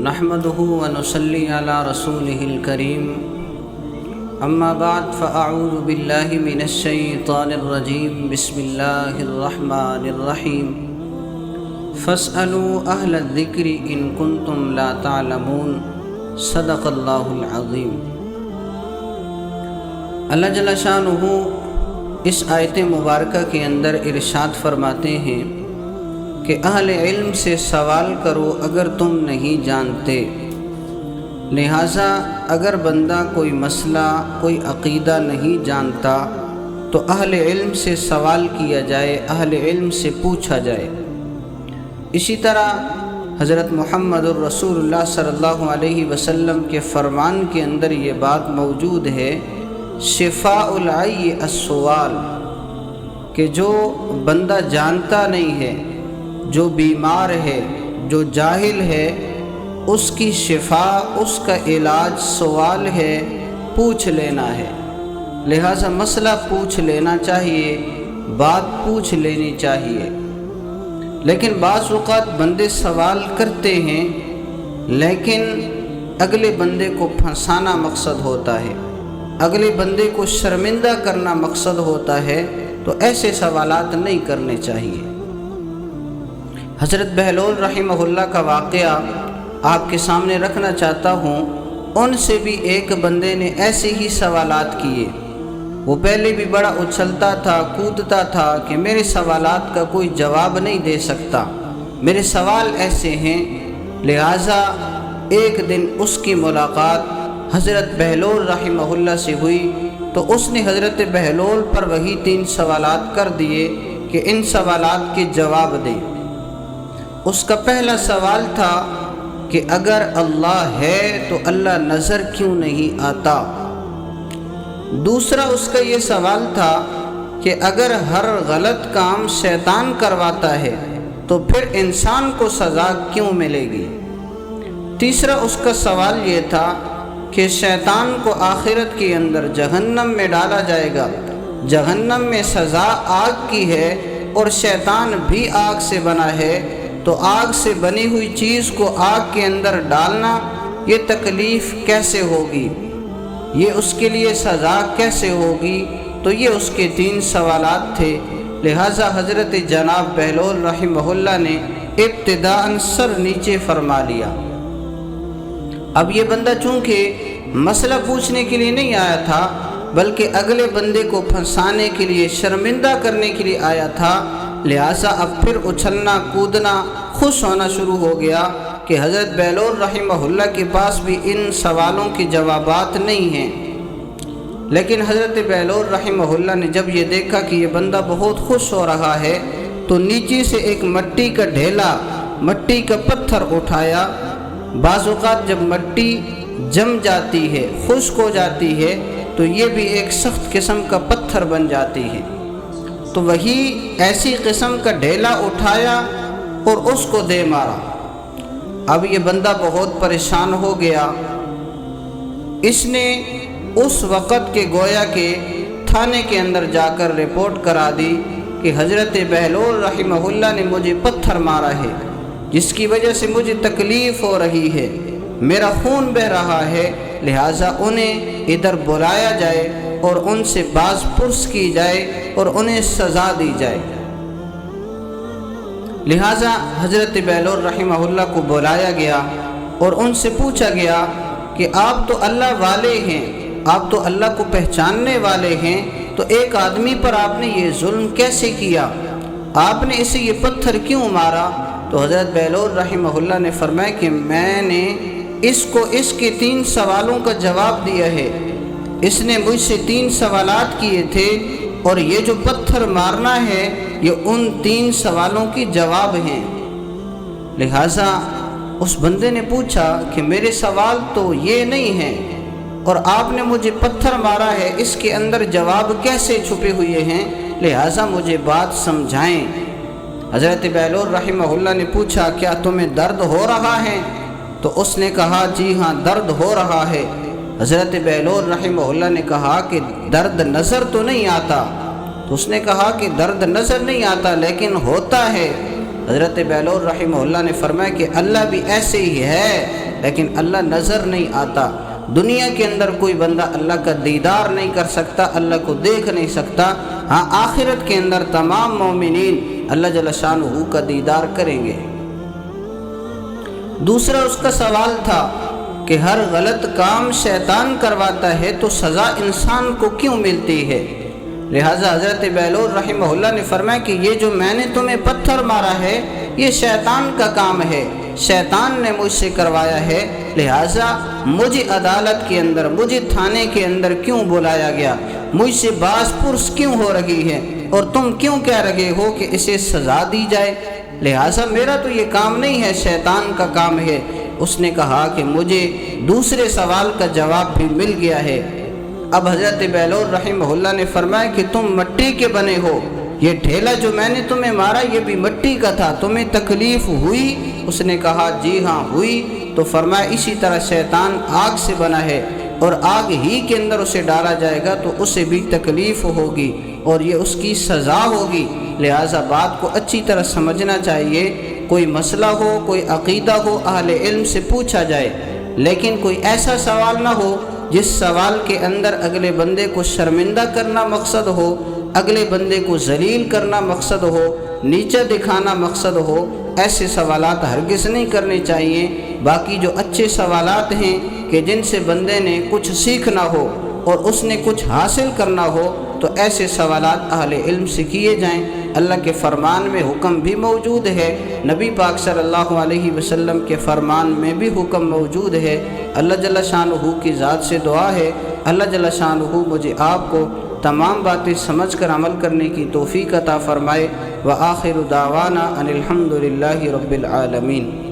نحمده ونصلي على رسوله الكريم اما بعد فاعوذ بالله من الشيطان الرجيم بسم الله الرحمن الرحيم فاسألوا اهل الذكر ان كنتم لا تعلمون صدق اللہ العظیم۔ اللہ جل شانہ اس آیت مبارکہ کے اندر ارشاد فرماتے ہیں کہ اہل علم سے سوال کرو اگر تم نہیں جانتے۔ لہٰذا اگر بندہ کوئی مسئلہ کوئی عقیدہ نہیں جانتا تو اہل علم سے سوال کیا جائے، اہل علم سے پوچھا جائے۔ اسی طرح حضرت محمد الرسول اللہ صلی اللہ علیہ وسلم کے فرمان کے اندر یہ بات موجود ہے، شفاء العی السؤال، کہ جو بندہ جانتا نہیں ہے، جو بیمار ہے، جو جاہل ہے، اس کی شفا، اس کا علاج سوال ہے، پوچھ لینا ہے۔ لہٰذا مسئلہ پوچھ لینا چاہیے، بات پوچھ لینی چاہیے۔ لیکن بعض اوقات بندے سوال کرتے ہیں لیکن اگلے بندے کو پھنسانا مقصد ہوتا ہے، اگلے بندے کو شرمندہ کرنا مقصد ہوتا ہے، تو ایسے سوالات نہیں کرنے چاہیے۔ حضرت بہلول رحمہ اللہ کا واقعہ آپ کے سامنے رکھنا چاہتا ہوں۔ ان سے بھی ایک بندے نے ایسے ہی سوالات کیے۔ وہ پہلے بھی بڑا اچھلتا تھا، کودتا تھا کہ میرے سوالات کا کوئی جواب نہیں دے سکتا، میرے سوال ایسے ہیں۔ لہٰذا ایک دن اس کی ملاقات حضرت بہلول رحمہ اللہ سے ہوئی تو اس نے حضرت بہلول پر وہی 3 سوالات کر دیے کہ ان سوالات کے جواب دیں۔ اس کا پہلا سوال تھا کہ اگر اللہ ہے تو اللہ نظر کیوں نہیں آتا؟ دوسرا اس کا یہ سوال تھا کہ اگر ہر غلط کام شیطان کرواتا ہے تو پھر انسان کو سزا کیوں ملے گی؟ تیسرا اس کا سوال یہ تھا کہ شیطان کو آخرت کے اندر جہنم میں ڈالا جائے گا، جہنم میں سزا آگ کی ہے اور شیطان بھی آگ سے بنا ہے، تو آگ سے بنی ہوئی چیز کو آگ کے اندر ڈالنا یہ تکلیف کیسے ہوگی، یہ اس کے لیے سزا کیسے ہوگی؟ تو یہ اس کے 3 سوالات تھے۔ لہٰذا حضرت جناب بہلول رحمہ اللہ نے ابتداءً سر نیچے فرما لیا۔ اب یہ بندہ چونکہ مسئلہ پوچھنے کے لیے نہیں آیا تھا بلکہ اگلے بندے کو پھنسانے کے لیے، شرمندہ کرنے کے لیے آیا تھا، لہٰذا اب پھر اچھلنا کودنا، خوش ہونا شروع ہو گیا کہ حضرت بہلول رحمہ اللہ کے پاس بھی ان سوالوں کے جوابات نہیں ہیں۔ لیکن حضرت بہلول رحمہ اللہ نے جب یہ دیکھا کہ یہ بندہ بہت خوش ہو رہا ہے تو نیچے سے ایک مٹی کا ڈھیلا، مٹی کا پتھر اٹھایا۔ بعض اوقات جب مٹی جم جاتی ہے، خشک ہو جاتی ہے، تو یہ بھی ایک سخت قسم کا پتھر بن جاتی ہے، تو وہی ایسی قسم کا ڈھیلا اٹھایا اور اس کو دے مارا۔ اب یہ بندہ بہت پریشان ہو گیا۔ اس نے اس وقت کے گویا کے تھانے کے اندر جا کر رپورٹ کرا دی کہ حضرت بہلول رحمہ اللہ نے مجھے پتھر مارا ہے، جس کی وجہ سے مجھے تکلیف ہو رہی ہے، میرا خون بہہ رہا ہے، لہٰذا انہیں ادھر بلایا جائے اور ان سے باز پرس کی جائے اور انہیں سزا دی جائے۔ لہٰذا حضرت بہلول رحمہ اللہ کو بلایا گیا اور ان سے پوچھا گیا کہ آپ تو اللہ والے ہیں، آپ تو اللہ کو پہچاننے والے ہیں، تو ایک آدمی پر آپ نے یہ ظلم کیسے کیا؟ آپ نے اسے یہ پتھر کیوں مارا؟ تو حضرت بہلول رحمہ اللہ نے فرمایا کہ میں نے اس کو اس کے 3 سوالوں کا جواب دیا ہے، اس نے مجھ سے 3 سوالات کیے تھے اور یہ جو پتھر مارنا ہے یہ ان 3 سوالوں کی جواب ہیں۔ لہٰذا اس بندے نے پوچھا کہ میرے سوال تو یہ نہیں ہیں اور آپ نے مجھے پتھر مارا ہے، اس کے اندر جواب کیسے چھپے ہوئے ہیں؟ لہٰذا مجھے بات سمجھائیں۔ حضرت بہلول رحمہ اللہ نے پوچھا کیا تمہیں درد ہو رہا ہے؟ تو اس نے کہا جی ہاں درد ہو رہا ہے۔ حضرت بہلول رحمہ اللہ نے کہا کہ درد نظر تو نہیں آتا؟ تو اس نے کہا کہ درد نظر نہیں آتا لیکن ہوتا ہے۔ حضرت بہلول رحمہ اللہ نے فرمایا کہ اللہ بھی ایسے ہی ہے، لیکن اللہ نظر نہیں آتا۔ دنیا کے اندر کوئی بندہ اللہ کا دیدار نہیں کر سکتا، اللہ کو دیکھ نہیں سکتا۔ ہاں آخرت کے اندر تمام مومنین اللہ جل شانہ کا دیدار کریں گے۔ دوسرا اس کا سوال تھا کہ ہر غلط کام شیطان کرواتا ہے تو سزا انسان کو کیوں ملتی ہے؟ لہٰذا حضرت بہلول رحمہ اللہ نے فرمایا کہ یہ جو میں نے تمہیں پتھر مارا ہے یہ شیطان کا کام ہے، شیطان نے مجھ سے کروایا ہے، لہٰذا مجھے عدالت کے اندر، مجھے تھانے کے اندر کیوں بلایا گیا، مجھ سے باز پرس کیوں ہو رہی ہے، اور تم کیوں کہہ رہے ہو کہ اسے سزا دی جائے؟ لہٰذا میرا تو یہ کام نہیں ہے، شیطان کا کام ہے۔ اس نے کہا کہ مجھے دوسرے سوال کا جواب بھی مل گیا ہے۔ اب حضرت بہلول رحمہ اللہ نے فرمایا کہ تم مٹی کے بنے ہو، یہ ڈھیلا جو میں نے تمہیں مارا یہ بھی مٹی کا تھا، تمہیں تکلیف ہوئی؟ اس نے کہا جی ہاں ہوئی۔ تو فرمایا اسی طرح شیطان آگ سے بنا ہے اور آگ ہی کے اندر اسے ڈالا جائے گا تو اسے بھی تکلیف ہوگی اور یہ اس کی سزا ہوگی۔ لہٰذا بات کو اچھی طرح سمجھنا چاہیے، کوئی مسئلہ ہو، کوئی عقیدہ ہو، اہل علم سے پوچھا جائے، لیکن کوئی ایسا سوال نہ ہو جس سوال کے اندر اگلے بندے کو شرمندہ کرنا مقصد ہو، اگلے بندے کو ذلیل کرنا مقصد ہو، نیچا دکھانا مقصد ہو۔ ایسے سوالات ہرگز نہیں کرنے چاہیے۔ باقی جو اچھے سوالات ہیں کہ جن سے بندے نے کچھ سیکھنا ہو اور اس نے کچھ حاصل کرنا ہو تو ایسے سوالات اہل علم سے کیے جائیں۔ اللہ کے فرمان میں حکم بھی موجود ہے، نبی پاک صلی اللہ علیہ وسلم کے فرمان میں بھی حکم موجود ہے۔ اللہ جل شانہ کی ذات سے دعا ہے اللہ جل شانہ مجھے آپ کو تمام باتیں سمجھ کر عمل کرنے کی توفیق عطا فرمائے۔ وآخر دعوانا ان الحمد للہ رب العالمین۔